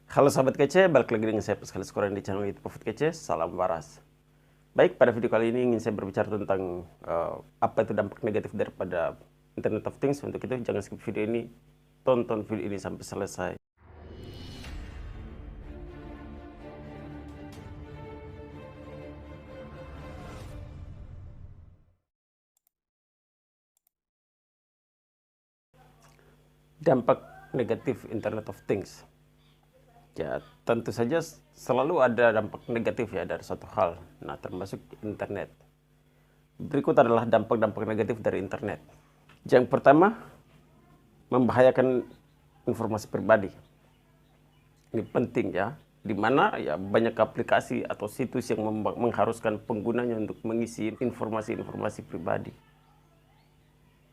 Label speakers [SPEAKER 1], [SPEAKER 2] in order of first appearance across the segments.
[SPEAKER 1] Halo sahabat kece, balik lagi dengan saya Pascal Skoran di channel YouTube Profit Kece. Salam waras. Baik, pada video kali ini ingin saya berbicara tentang apa itu dampak negatif daripada Internet of Things. Untuk itu jangan skip video ini, tonton video ini sampai selesai. Dampak negatif Internet of Things. Ya, tentu saja selalu ada dampak negatif ya dari suatu hal. Nah, termasuk internet. Berikut adalah dampak-dampak negatif dari internet. Yang pertama, membahayakan informasi pribadi. Ini penting ya, di mana ya banyak aplikasi atau situs yang mengharuskan penggunanya untuk mengisi informasi-informasi pribadi.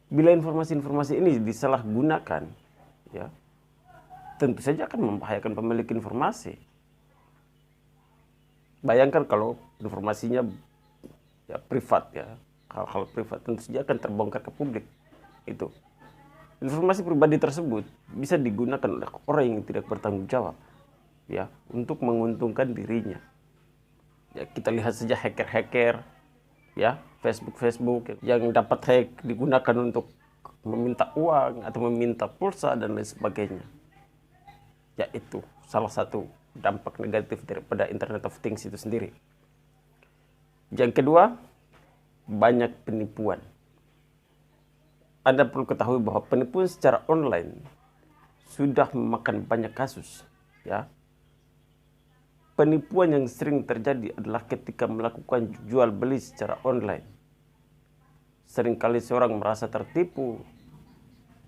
[SPEAKER 1] Bila informasi-informasi ini disalahgunakan, ya tentu saja akan membahayakan pemilik informasi. Bayangkan kalau informasinya ya privat ya, hal-hal privat tentu saja akan terbongkar ke publik. Itu informasi pribadi tersebut bisa digunakan oleh orang yang tidak bertanggung jawab ya untuk menguntungkan dirinya. Ya, kita lihat saja hacker-hacker ya, Facebook yang dapat hack digunakan untuk meminta uang atau meminta pulsa dan lain sebagainya. Ya, itu salah satu dampak negatif daripada Internet of Things itu sendiri. Yang kedua, banyak penipuan. Anda perlu ketahui bahwa penipuan secara online sudah memakan banyak kasus, ya. Penipuan yang sering terjadi adalah ketika melakukan jual beli secara online. Seringkali seorang merasa tertipu,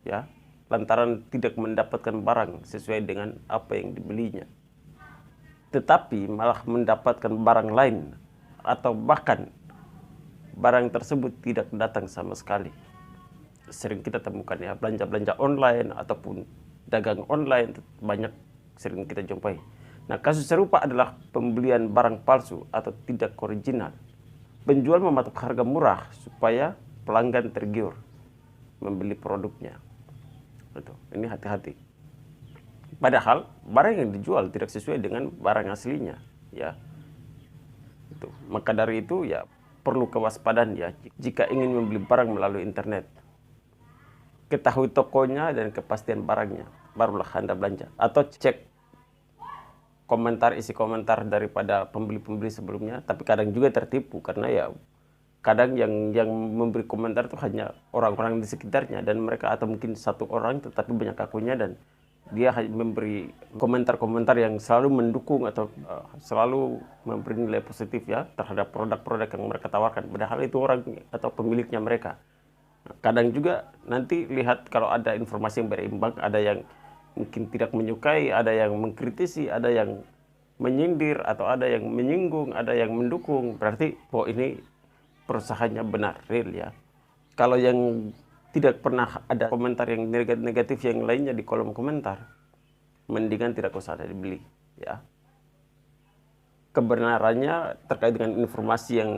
[SPEAKER 1] ya, lantaran tidak mendapatkan barang sesuai dengan apa yang dibelinya. Tetapi malah mendapatkan barang lain atau bahkan barang tersebut tidak datang sama sekali. Sering kita temukan ya, belanja-belanja online ataupun dagang online banyak sering kita jumpai. Nah, kasus serupa adalah pembelian barang palsu atau tidak original. Penjual mematok harga murah supaya pelanggan tergiur membeli produknya. Ini hati-hati. Padahal barang yang dijual tidak sesuai dengan barang aslinya, ya. Maka dari itu ya perlu kewaspadaan ya jika ingin membeli barang melalui internet. Ketahui tokonya dan kepastian barangnya, barulah Anda belanja. Atau cek isi komentar daripada pembeli-pembeli sebelumnya. Tapi kadang juga tertipu karena ya kadang yang memberi komentar itu hanya orang-orang di sekitarnya dan mereka atau mungkin satu orang tetapi banyak akunnya dan dia hanya memberi komentar-komentar yang selalu mendukung atau selalu memberi nilai positif ya terhadap produk-produk yang mereka tawarkan, padahal itu orang atau pemiliknya mereka. Kadang juga nanti lihat kalau ada informasi yang berimbang, ada yang mungkin tidak menyukai, ada yang mengkritisi, ada yang menyindir atau ada yang menyinggung, ada yang mendukung, berarti ini perusahaannya benar, real ya. Kalau yang tidak pernah ada komentar yang negatif yang lainnya di kolom komentar, mendingan tidak usah ada dibeli ya. Kebenarannya terkait dengan informasi yang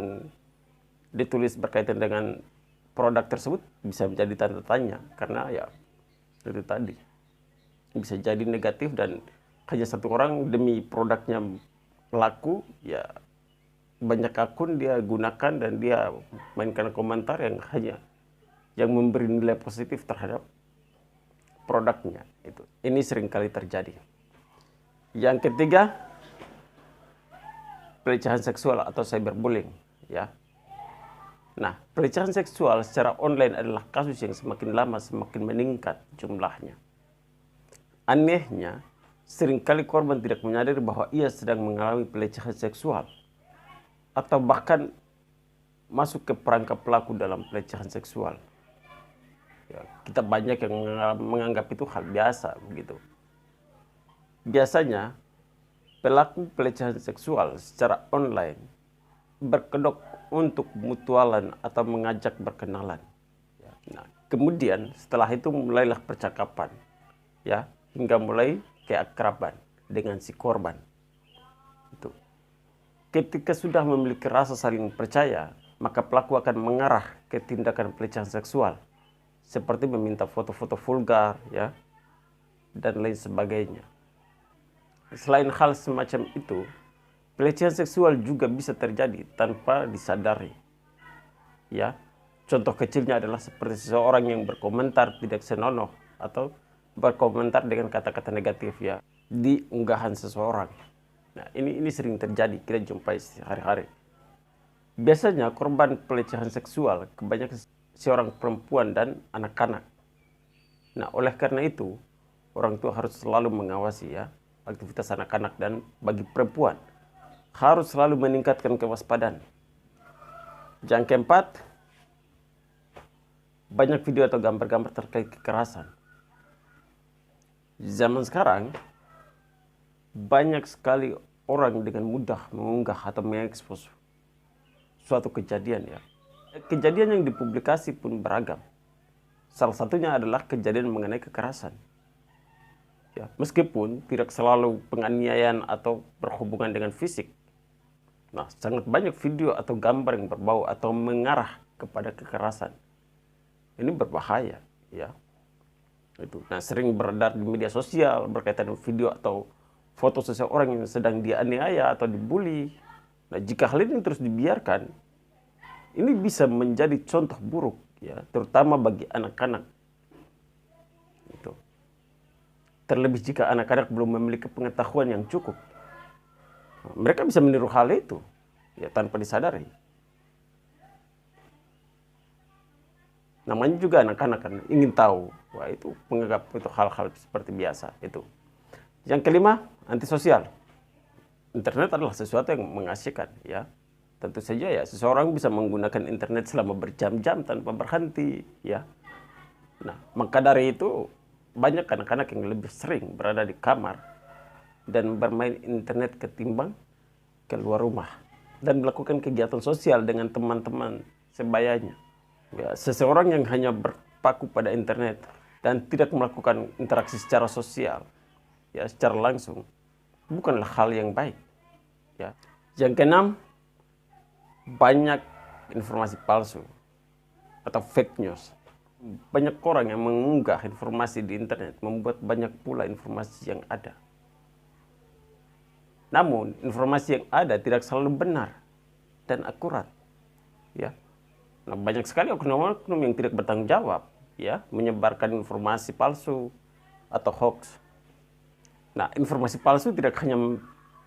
[SPEAKER 1] ditulis berkaitan dengan produk tersebut bisa menjadi tanda tanya karena ya itu tadi bisa jadi negatif dan hanya satu orang demi produknya laku ya banyak akun dia gunakan dan dia mainkan komentar yang hanya yang memberi nilai positif terhadap produknya. Ini seringkali terjadi. Yang ketiga, pelecehan seksual atau cyberbullying ya. Nah, pelecehan seksual secara online adalah kasus yang semakin lama semakin meningkat jumlahnya. Anehnya, seringkali korban tidak menyadari bahwa ia sedang mengalami pelecehan seksual atau bahkan masuk ke perangkap pelaku dalam pelecehan seksual. Ya, kita banyak yang menganggap itu hal biasa begitu. Biasanya pelaku pelecehan seksual secara online berkedok untuk mutualan atau mengajak berkenalan. Nah, kemudian setelah itu mulailah percakapan, ya hingga mulai keakraban dengan si korban. Ketika sudah memiliki rasa saling percaya, maka pelaku akan mengarah ke tindakan pelecehan seksual, seperti meminta foto-foto vulgar, ya, dan lain sebagainya. Selain hal semacam itu, pelecehan seksual juga bisa terjadi tanpa disadari. Ya, contoh kecilnya adalah seperti seseorang yang berkomentar tidak senonoh atau berkomentar dengan kata-kata negatif ya di unggahan seseorang. Nah, ini sering terjadi, kita jumpai sehari-hari. Biasanya korban pelecehan seksual kebanyakan seorang perempuan dan anak-anak. Nah, oleh karena itu, orang tua harus selalu mengawasi ya aktivitas anak-anak, dan bagi perempuan harus selalu meningkatkan kewaspadaan. Yang keempat, banyak video atau gambar-gambar terkait kekerasan. Zaman sekarang, banyak sekali orang dengan mudah mengunggah atau mengekspos suatu kejadian ya. Kejadian yang dipublikasi pun beragam. Salah satunya adalah kejadian mengenai kekerasan. Ya, meskipun tidak selalu penganiayaan atau berhubungan dengan fisik. Nah, sangat banyak video atau gambar yang berbau atau mengarah kepada kekerasan. Ini berbahaya, ya. Itu. Nah, sering beredar di media sosial berkaitan dengan video atau foto seseorang yang sedang dianiaya atau dibully. Nah, jika hal ini terus dibiarkan, ini bisa menjadi contoh buruk, ya, terutama bagi anak-anak. Itu. Terlebih jika anak-anak belum memiliki pengetahuan yang cukup, mereka bisa meniru hal itu, ya, tanpa disadari. Namanya juga anak-anak kan ingin tahu, wah itu menganggap itu hal-hal seperti biasa itu. Yang kelima, antisosial. Internet adalah sesuatu yang mengasihkan, ya. Tentu saja ya, seseorang bisa menggunakan internet selama berjam-jam tanpa berhenti, ya. Nah, maka dari itu banyak anak-anak yang lebih sering berada di kamar dan bermain internet ketimbang keluar rumah dan melakukan kegiatan sosial dengan teman-teman sebayanya. Ya, seseorang yang hanya berpaku pada internet dan tidak melakukan interaksi secara sosial, ya, secara langsung, bukanlah hal yang baik. Ya. Yang keenam, banyak informasi palsu atau fake news. Banyak orang yang mengunggah informasi di internet, membuat banyak pula informasi yang ada. Namun, informasi yang ada tidak selalu benar dan akurat. Ya. Nah, banyak sekali oknum-oknum yang tidak bertanggung jawab, ya, menyebarkan informasi palsu atau hoax. Nah, informasi palsu tidak hanya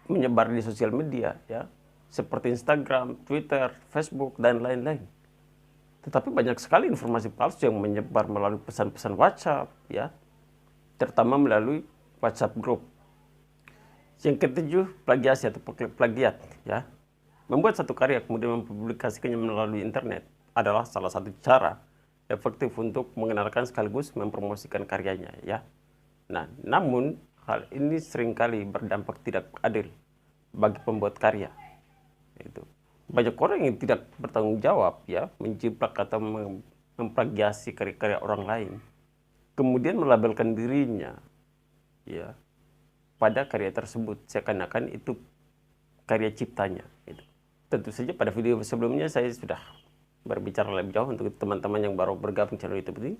[SPEAKER 1] menyebar di sosial media, ya, seperti Instagram, Twitter, Facebook, dan lain-lain. Tetapi banyak sekali informasi palsu yang menyebar melalui pesan-pesan WhatsApp, ya, terutama melalui WhatsApp group. Yang ketujuh, plagiasi atau plagiat, ya. Membuat satu karya kemudian mempublikasikannya melalui internet adalah salah satu cara efektif untuk mengenalkan sekaligus mempromosikan karyanya, ya. Nah, namun hal ini seringkali berdampak tidak adil bagi pembuat karya. Itu. Banyak orang yang tidak bertanggung jawab, ya, menjiplak atau memplagiasi karya-karya orang lain, kemudian melabelkan dirinya, ya, pada karya tersebut seakan-akan itu karya ciptanya. Gitu. Tentu saja pada video sebelumnya saya sudah berbicara lebih jauh. Untuk teman-teman yang baru bergabung channel YouTube ini,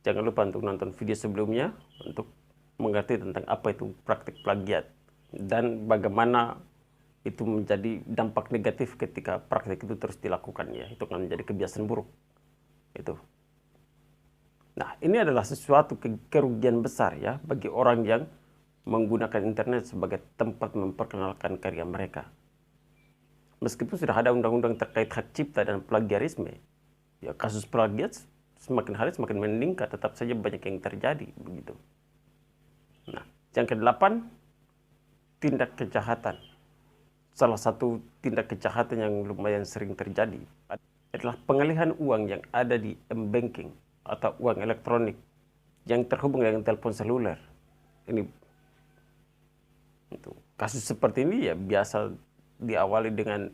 [SPEAKER 1] jangan lupa untuk nonton video sebelumnya untuk mengerti tentang apa itu praktik plagiat dan bagaimana itu menjadi dampak negatif ketika praktik itu terus dilakukan, ya. Itu akan menjadi kebiasaan buruk. Itu. Nah, ini adalah sesuatu kerugian besar, ya, bagi orang yang menggunakan internet sebagai tempat memperkenalkan karya mereka. Meskipun sudah ada undang-undang terkait hak cipta dan plagiarisme, ya, kasus plagiat semakin hari semakin meningkat, tetap saja banyak yang terjadi begitu. Nah, yang kedelapan, tindak kejahatan. Salah satu tindak kejahatan yang lumayan sering terjadi adalah pengalihan uang yang ada di m-banking atau uang elektronik yang terhubung dengan telepon seluler. Ini itu. Kasus seperti ini ya biasa diawali dengan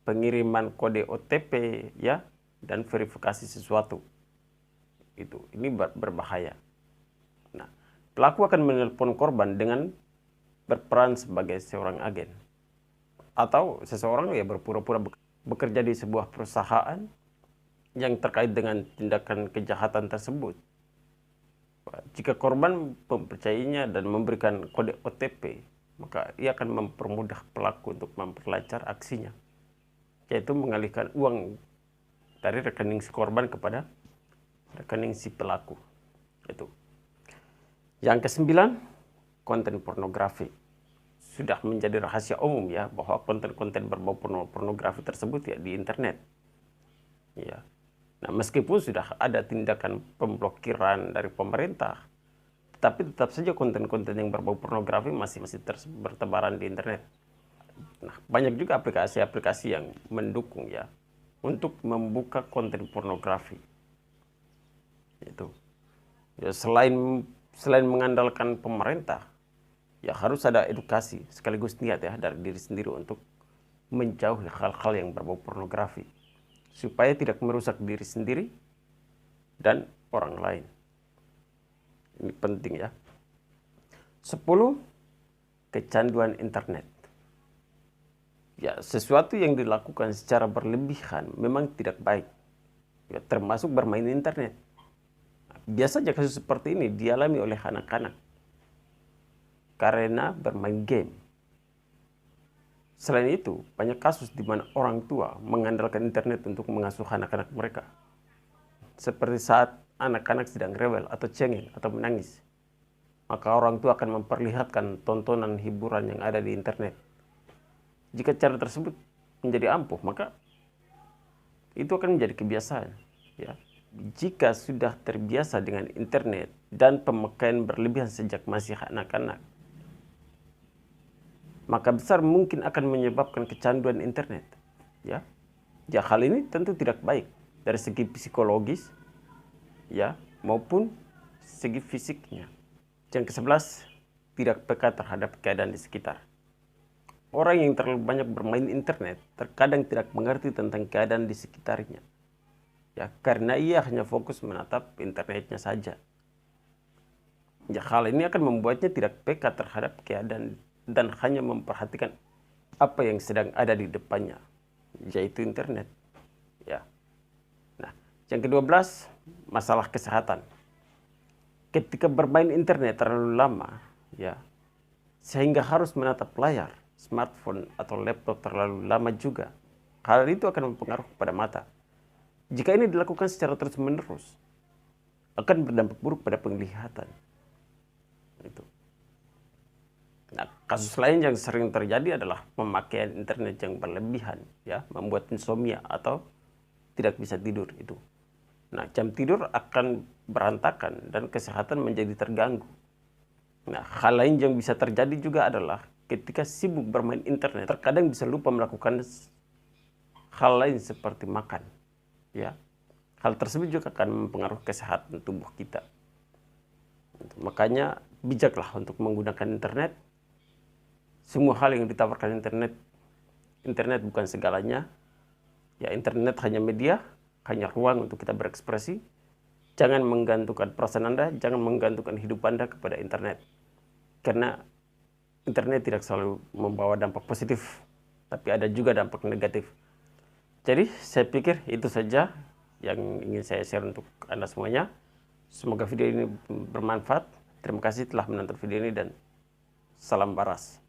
[SPEAKER 1] pengiriman kode OTP, ya, dan verifikasi sesuatu. Ini berbahaya. Nah, pelaku akan menelpon korban dengan berperan sebagai seorang agen, atau seseorang ya berpura-pura bekerja di sebuah perusahaan yang terkait dengan tindakan kejahatan tersebut. Jika korban mempercayainya dan memberikan kode OTP, maka ia akan mempermudah pelaku untuk memperlancar aksinya, yaitu mengalihkan uang dari rekening si korban kepada rekening si pelaku. Itu. Yang kesembilan, konten pornografi. Sudah menjadi rahasia umum ya bahwa konten-konten berbau pornografi tersebut ya di internet. Ya. Nah, meskipun sudah ada tindakan pemblokiran dari pemerintah, tapi tetap saja konten-konten yang berbau pornografi masih bertebaran di internet. Nah, banyak juga aplikasi-aplikasi yang mendukung ya untuk membuka konten pornografi. Itu. Ya, selain mengandalkan pemerintah, ya harus ada edukasi sekaligus niat ya dari diri sendiri untuk menjauhi hal-hal yang berbau pornografi supaya tidak merusak diri sendiri dan orang lain. Ini penting ya. 10. Kecanduan internet. Ya, sesuatu yang dilakukan secara berlebihan memang tidak baik. Ya, termasuk bermain internet. Biasanya kasus seperti ini dialami oleh anak-anak karena bermain game. Selain itu, banyak kasus di mana orang tua mengandalkan internet untuk mengasuh anak-anak mereka. Seperti saat anak-anak sedang rewel atau cengeng atau menangis, maka orang tua akan memperlihatkan tontonan hiburan yang ada di internet. Jika cara tersebut menjadi ampuh, maka itu akan menjadi kebiasaan. Ya. Jika sudah terbiasa dengan internet dan pemakaian berlebihan sejak masih anak-anak, maka besar mungkin akan menyebabkan kecanduan internet. Ya, hal ini tentu tidak baik dari segi psikologis, ya, maupun segi fisiknya. Yang ke-11, tidak peka terhadap keadaan di sekitar. Orang yang terlalu banyak bermain internet terkadang tidak mengerti tentang keadaan di sekitarnya. Ya, karena ia hanya fokus menatap internetnya saja. Ya, hal ini akan membuatnya tidak peka terhadap keadaan dan hanya memperhatikan apa yang sedang ada di depannya, yaitu internet. Ya. Nah, yang ke-12, masalah kesehatan. Ketika bermain internet terlalu lama, ya, sehingga harus menatap layar, smartphone atau laptop terlalu lama juga, hal itu akan mempengaruhi pada mata. Jika ini dilakukan secara terus-menerus, akan berdampak buruk pada penglihatan. Itu. Nah, kasus lain yang sering terjadi adalah pemakaian internet yang berlebihan, ya, membuat insomnia atau tidak bisa tidur itu. Nah, jam tidur akan berantakan dan kesehatan menjadi terganggu. Nah, hal lain yang bisa terjadi juga adalah ketika sibuk bermain internet, terkadang bisa lupa melakukan hal lain seperti makan, ya. Hal tersebut juga akan mempengaruhi kesehatan tubuh kita. Makanya bijaklah untuk menggunakan internet. Semua hal yang ditawarkan internet bukan segalanya. Ya, internet hanya media, hanya ruang untuk kita berekspresi. Jangan menggantungkan perasaan Anda, jangan menggantungkan hidup Anda kepada internet. Karena internet tidak selalu membawa dampak positif, tapi ada juga dampak negatif. Jadi, saya pikir itu saja yang ingin saya share untuk Anda semuanya. Semoga video ini bermanfaat. Terima kasih telah menonton video ini dan salam waras.